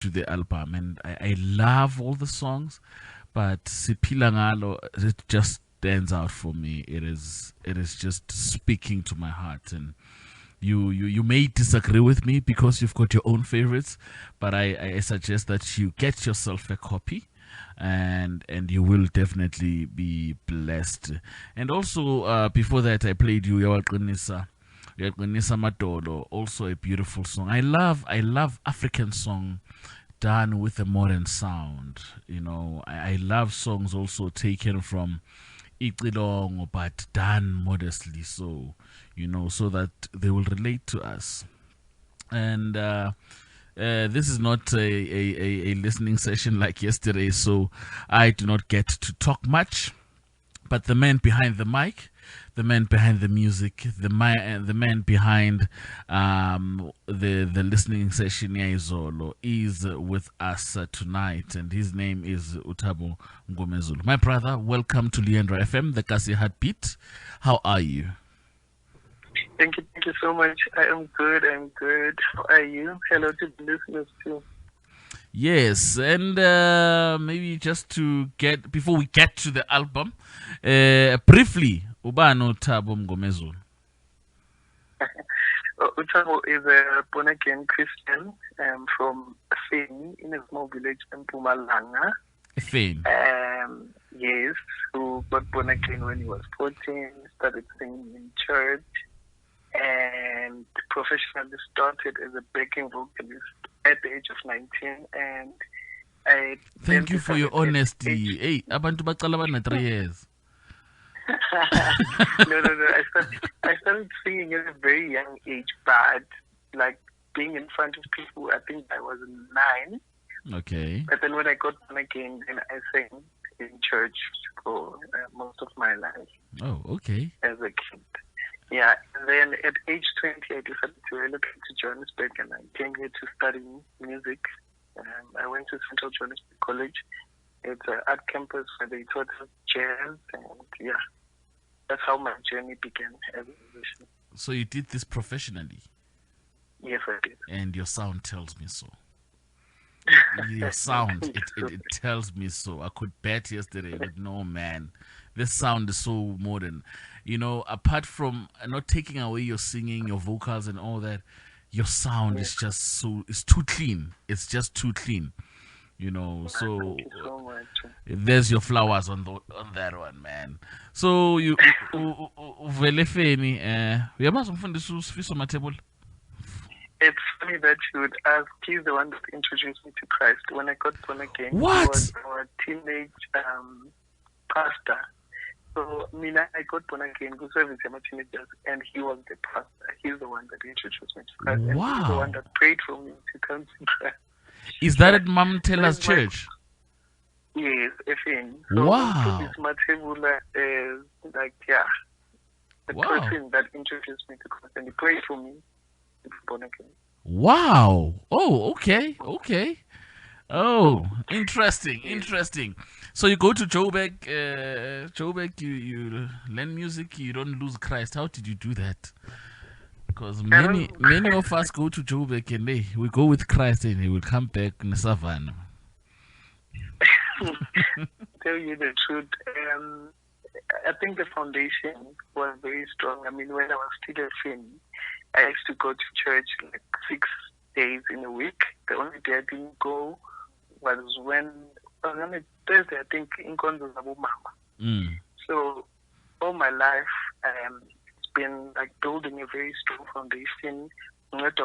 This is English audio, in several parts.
to the album, and I love all the songs, but Siphila Ngalo, it just stands out for me. It is just speaking to my heart, and you may disagree with me because you've got your own favorites, but I suggest that you get yourself a copy, and you will definitely be blessed. And also, before that, I played you Yawaqinisa Madolo, also a beautiful song. I love African song done with a modern sound. I love songs also taken from Iqilongo, but done modestly, so that they will relate to us. And this is not a listening session like yesterday, so I do not get to talk much. But the man behind the mic, the man behind the music, the man behind the listening session Yaizolo is with us tonight, and his name is Thabo Mngomezulu. My brother, welcome to Leandra FM, the Kasi Heartbeat. How are you? Thank you so much. I am good. How are you? Hello to the listeners too. Yes, and maybe just to get before we get to the album, briefly, Ubano Thabo Mngomezulu. Utabo is a born again Christian from Feni in a small village in Mpumalanga. Fame. Yes, who got born again when he was 14, started singing in church, and professionally started as a backing vocalist at the age of 19. And I Thank you for your honesty. Hey, abantu bacala bana 3 years. No. I started singing at a very young age, but like being in front of people, I think I was 9. Okay. But then when I got born again, then I sang in church for most of my life. Oh, okay. As a kid. Yeah, and then at age 20, I decided to relocate to Johannesburg, and I came here to study music. I went to Central Johannesburg College. It's an art campus where they taught us jazz, and yeah, that's how my journey began as a musician. So you did this professionally? Yes, I did. And your sound tells me so. Your sound, it tells me so. I could bet yesterday, but no, man. This sound is so modern. Apart from not taking away your singing, your vocals and all that, your sound is just it's too clean. It's just too clean. So Thank you so much. there's your flowers on that one, man. So you uvele Feni, uyamazi umfundisi uSifiso Matebula? It's funny that you would ask. He's the one that introduced me to Christ. When I got born again, What? He was our teenage pastor. So, I got born again, good service to my teenagers, and he was the pastor. He's the one that introduced me to Christ. And he's the one that prayed for me to come to Christ. Is that at Mam Teller's church? Yes, FM. So Wow. This Matebula is the person that introduced me to Christ, and he prayed for me to be born again. Wow. Oh, okay. Oh, interesting. So you go to Joburg, you learn music, you don't lose Christ. How did you do that? Because many of us go to Joburg and we go with Christ and he will come back in the savannah. Tell you the truth, I think the foundation was very strong. When I was still a film, I used to go to church like 6 days in a week. The only day I didn't go was on a Thursday, I think, in Konzo Thabo Mama. So all my life, it's been like building a very strong foundation. But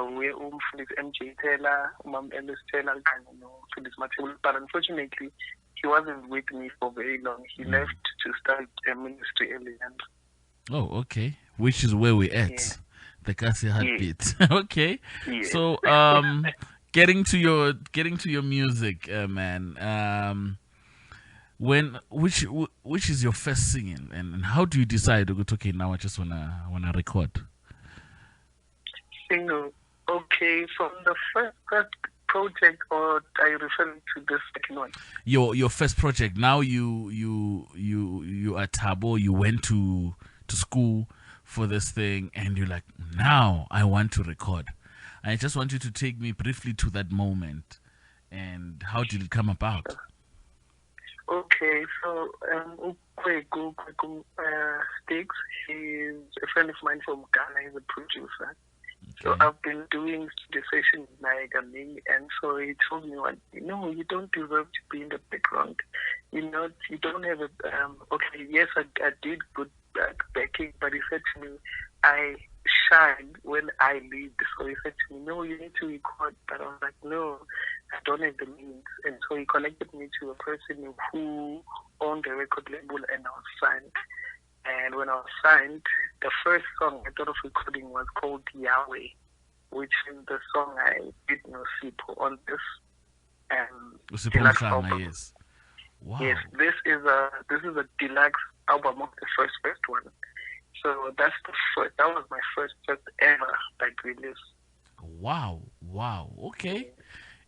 unfortunately, he wasn't with me for very long. He left to start a ministry at Leandra. Oh, okay. Which is where we're at. Yeah. The Kasi Heartbeat. Okay. Yeah. So getting to your music, man. Which is your first singing, and how do you decide? Okay, now I just wanna record. Single. Okay, from the first project, or are you referring to the second one? Your first project. Now you are Thabo. You went to school for this thing, and you're like, now I want to record. I just want you to take me briefly to that moment and how did it come about? Okay, so Kweku Sticks, he's a friend of mine from Ghana. He's a producer. So Okay. I've been doing the sessions like me, and so he told me, "What? No, you don't deserve to be in the background. You don't have a okay. Yes, I did good backing, but he said to me, I shine when I lead. So he said to me, no, you need to record. But I was like, no, I don't have the means. And so he connected me to a person who owned a record label, and I was signed. And when I was signed, the first song I thought of recording was called Yahweh, which is the song I did no Sipho on this deluxe album. Yes. Wow. Yes, this is a deluxe album of the first one. So that's the first. That was my first ever release. Wow. Okay.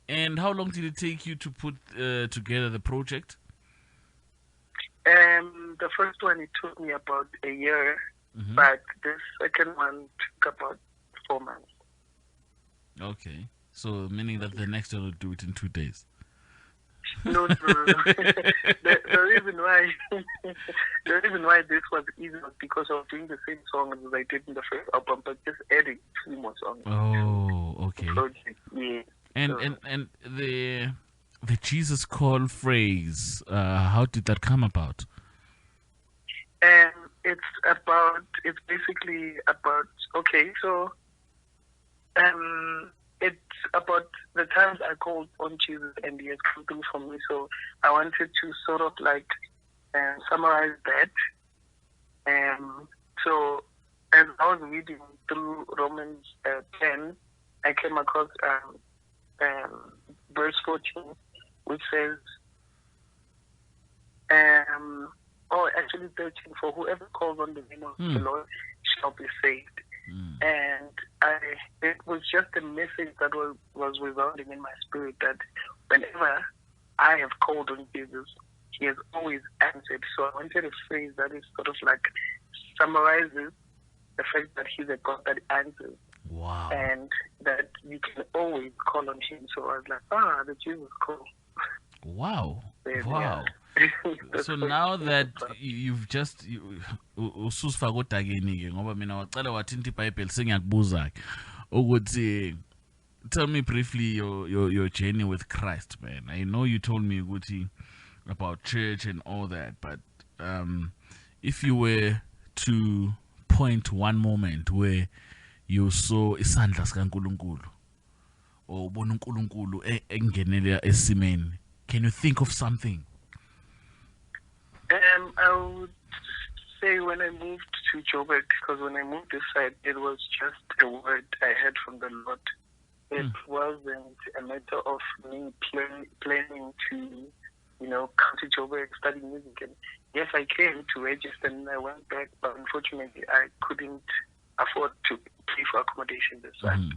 And how long did it take you to put together the project? The first one, it took me about a year, Mm-hmm. but the second one took about 4 months. Okay. So meaning that the next one will do it in 2 days. No. The reason why the reason why this was easy was because I was doing the same songs as I did in the first album, but just adding 2 more songs. Oh, okay. Project. Yeah. And the Jesus call phrase, how did that come about? It's basically about, okay, so it's about the times I called on Jesus and he has come through for me. So I wanted to sort of summarize that. So as I was reading through Romans 10, I came across verse 14, which says, actually 13, for whoever calls on the name of the Lord shall be saved. And it was just a message that was resounding in my spirit that whenever I have called on Jesus, he has always answered. So I wanted a phrase that is sort of summarizes the fact that he's a God that answers. Wow. And that you can always call on him. So I was like, the Jesus call. Wow. And, wow. Yeah. So now that you've just ususifaka odakeni ke ngoba mina wacela wathi into iBhayibheli sengiyakubuza ukuthi tell me briefly your journey with Christ, man. I know you told me ukuthi about church and all that, but if you were to point one moment where you saw isandla sikaNkulunkulu or ubona uNkulunkulu engenelela esimeni, can you think of something? I would say when I moved to Joburg, because when I moved this side, it was just a word I heard from the Lord. It wasn't a matter of me planning to, come to Joburg, study music. And yes, I came to register and I went back, but unfortunately, I couldn't afford to pay for accommodation this side.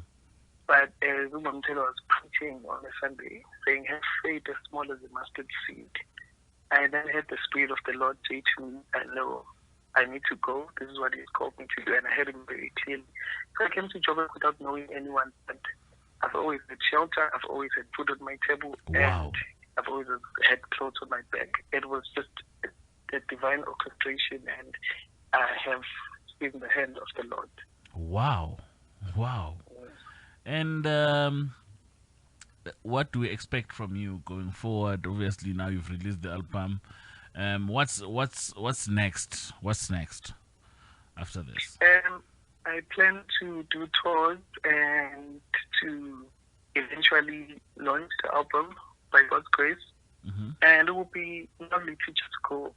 But as Mngomezulu was preaching on a Sunday, saying, have faith as small as a mustard seed. I then had the Spirit of the Lord say to me, I know I need to go. This is what He's called me to do. And I heard Him very clearly. So I came to Joburg without knowing anyone. But I've always had shelter. I've always had food on my table. Wow. And I've always had clothes on my back. It was just a divine orchestration. And I have seen the hand of the Lord. Wow. And what do we expect from you going forward? Obviously, now you've released the album. What's next? What's next after this? I plan to do tours and to eventually launch the album by God's grace. Mm-hmm. And it will be lovely to just go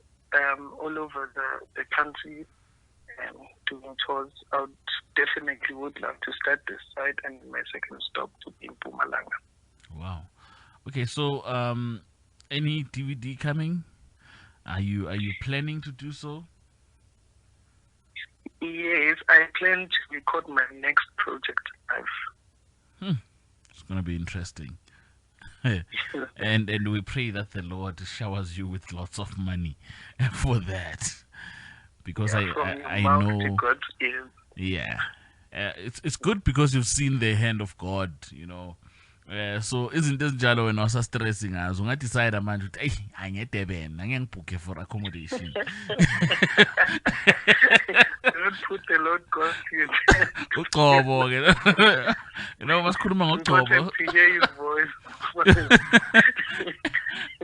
all over the country and doing tours. I definitely would love to start this side, and my second stop to be in Mpumalanga. Wow. Okay, so any DVD coming? Are you planning to do so? Yes, I plan to record my next project live. It's gonna be interesting. and we pray that the Lord showers you with lots of money for that, because I know. Yeah, it's good because you've seen the hand of God, So izinto ezinjalo wena wasa-stressing ngazo ungadecide manje ukuthi eyi angedeben angiyangibhukhe for accommodation. Don't put the Lord God to you. Ugcobo ke. You know masikhuluma ngogcobo. Important to hear his voice.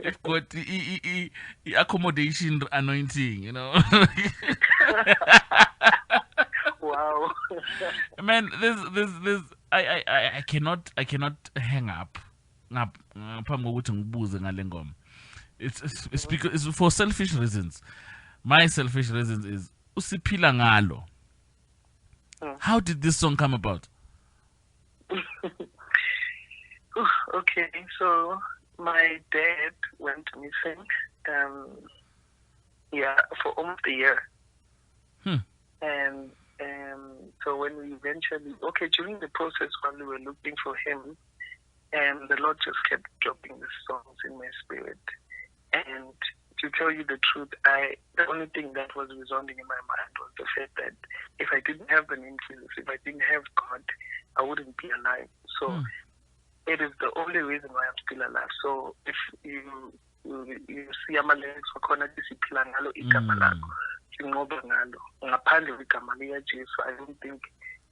You've got the accommodation anointing, you know. Wow. Man, this I cannot hang up. Ngaphambi kokuthi ngibuze ngale ngoma. It's because it's for selfish reasons. My selfish reasons is usiphila ngalo. How did this song come about? Okay, so my dad went missing. For almost a year. And so when we eventually, during the process while we were looking for him, the Lord just kept dropping the songs in my spirit. And to tell you the truth, the only thing that was resounding in my mind was the fact that if I didn't have the name Jesus, if I didn't have God, I wouldn't be alive. So it is the only reason why I'm still alive. So if you see ama-lyrics wakhona siphila ngalo igama lakho, sinqoba ngalo, ngaphandle kwegama likaJesu, I don't think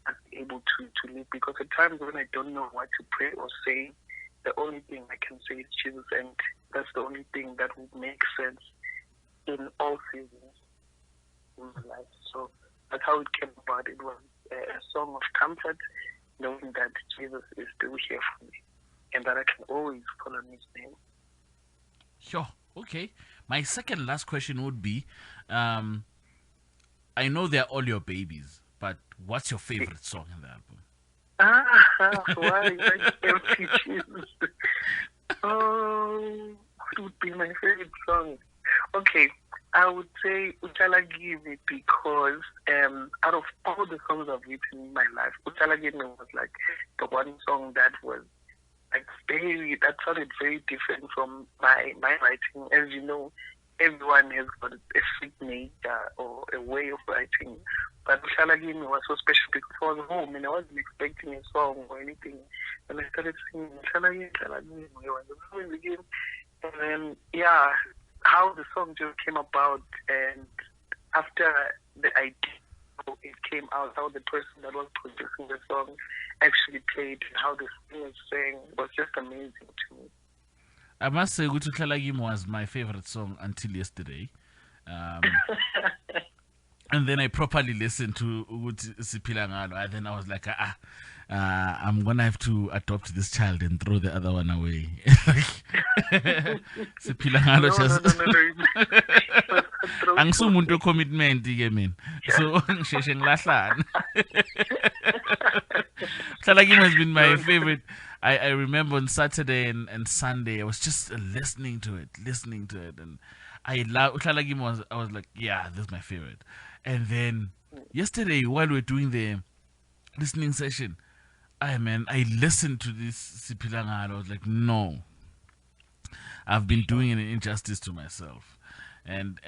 I'm able to live, because at times when I don't know what to pray or say, the only thing I can say is Jesus, and that's the only thing that would make sense in all seasons in my life. So that's how it came about. It was a song of comfort, knowing that Jesus is still here for me and that I can always call on his name. Sure. Okay. My second last question would be, I know they're all your babies, but what's your favorite song in the album? Why? Empty Jesus. Oh, what would be my favorite song? Okay, I would say Utshala Give, because out of all the songs I've written in my life, Utshala Give was like the one song that was like that sounded very different from my writing. As you know, everyone has got a signature or a way of writing. But Utshala Give was so special because I was home and I wasn't expecting a song or anything. And I started singing Utshala Give, and then how the song just came about, and after the idea it came out, how the person that was producing the song actually played and how the singer sang was just amazing to me. I must say, Utshala Give was my favorite song until yesterday. And then I properly listened to Siphila Ngalo, and then I was like, I'm gonna have to adopt this child and throw the other one away. Siphila Ngalo just angisumuntu commitment ke mina. So ngisheshe ngilahlana. Utshala Give has been my favorite. I remember on Saturday and Sunday I was just listening to it, and I love Utshala Give. I was like, yeah, this is my favorite. And then yesterday, while we were doing the listening session, I listened to this Siphila Ngalo. I was like, no, I've been doing an injustice to myself. And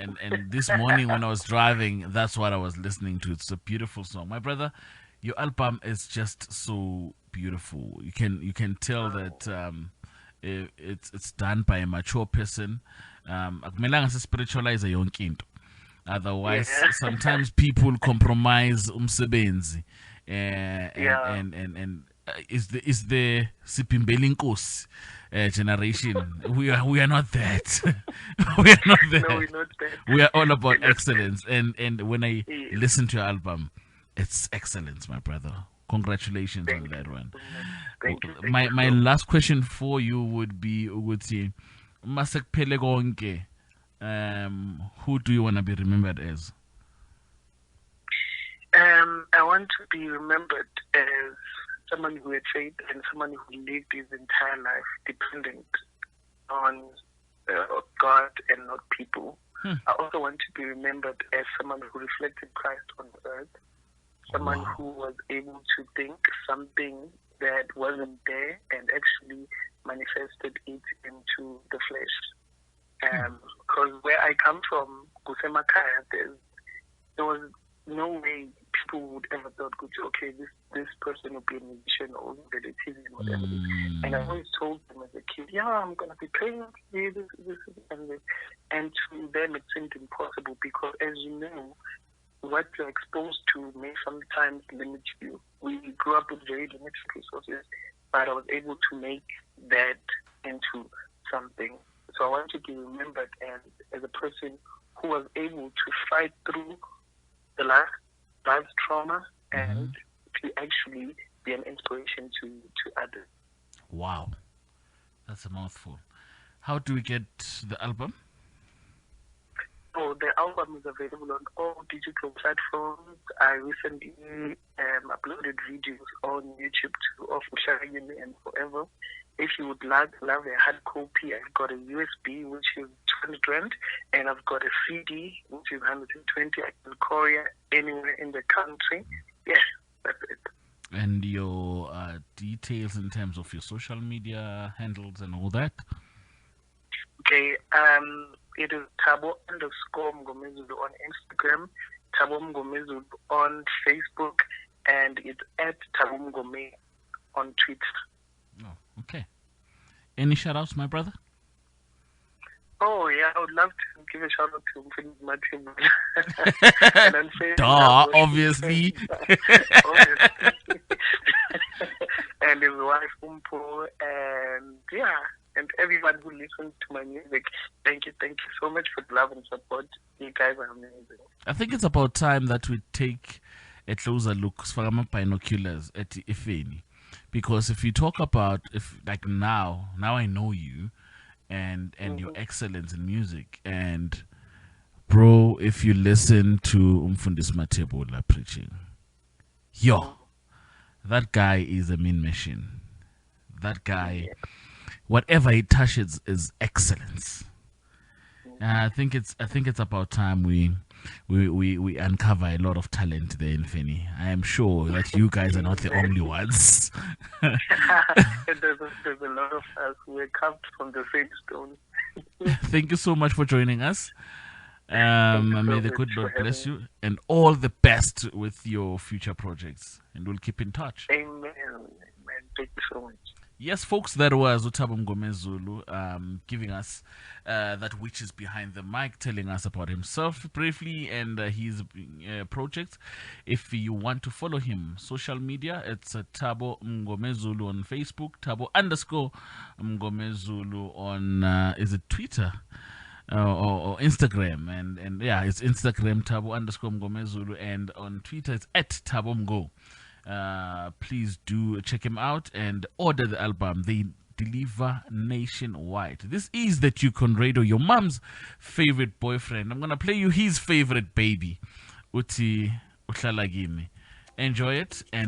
this morning when I was driving, that's what I was listening to. It's a beautiful song. My brother, your album is just so beautiful. You can tell that it's done by a mature person. Akumelanga spiritualize yonke into. Otherwise, sometimes people compromise umsebenzi. And is the Sipimbeli Nkosi generation. We are not that. We are not that. No, we're not that. We are all about excellence. And when I listen to your album, it's excellence, my brother. Congratulations on that one. Thank you. My last question for you would be ukuthi masekuphele konke, who do you want to be remembered as? I want to be remembered as someone who had faith and someone who lived his entire life dependent on God and not people. I also want to be remembered as someone who reflected Christ on earth, someone who was able to think something that wasn't there and actually manifested it into the flesh. Because where I come from, Kusemakaya, there was no way people would ever thought, okay, this person will be a musician or will be a TV and whatever. And I always told them as a kid, yeah, I'm gonna be playing this, and this. And to them it seemed impossible because, as you know, what you're exposed to may sometimes limit you. We grew up with very limited resources, but I was able to make that into something. So I want to be remembered as a person who was able to fight through the life's trauma and to actually be an inspiration to others. Wow, that's a mouthful. How do we get the album? So the album is available on all digital platforms. I recently uploaded videos on YouTube of Ushayini and Forever. If you would love a hard copy, I've got a USB, which is 200 Rand, and I've got a CD, which is 120. I can courier anywhere in the country. Yes, that's it. And your details in terms of your social media handles and all that? Okay, it is Thabo Mngomezulu on Instagram, Thabo Mngomezulu on Facebook, and it's at Thabo Mngome on Twitter. Oh, okay. Any shout outs, my brother? Oh, yeah, I would love to give a shout out to Matthew. Duh, obviously. And his wife, Umpo, and yeah, and everyone who listens to my music. Thank you so much for the love and support. You guys are amazing. I think it's about time that we take a closer look for binoculars at Ifeni. Because if you talk about, now I know you and your excellence in music. And bro, if you listen to Umfundisi Matebola preaching, that guy is a mean machine. That guy, whatever he touches is excellence. I think it's about time we uncover a lot of talent there in Feni. I am sure that you guys are not the only ones. There's a lot of us who are carved from the same stone. Thank you so much for joining us. May the good Lord bless you and all the best with your future projects. And we'll keep in touch. Amen. Thank you so much. Yes, folks, that was Thabo Mngomezulu giving us that which is behind the mic, telling us about himself briefly and his projects. If you want to follow him, social media, it's Thabo Mngomezulu on Facebook, Thabo_Mngomezulu on, is it Twitter? Or Instagram, and yeah, it's Instagram, Thabo_Mngomezulu, and on Twitter it's at Thabo Mgo. Please do check him out and order the album. They deliver nationwide. This is the Tukon Radio, your mom's favorite boyfriend. I'm gonna play you his favorite baby, Uti Utlalagimi. Enjoy it and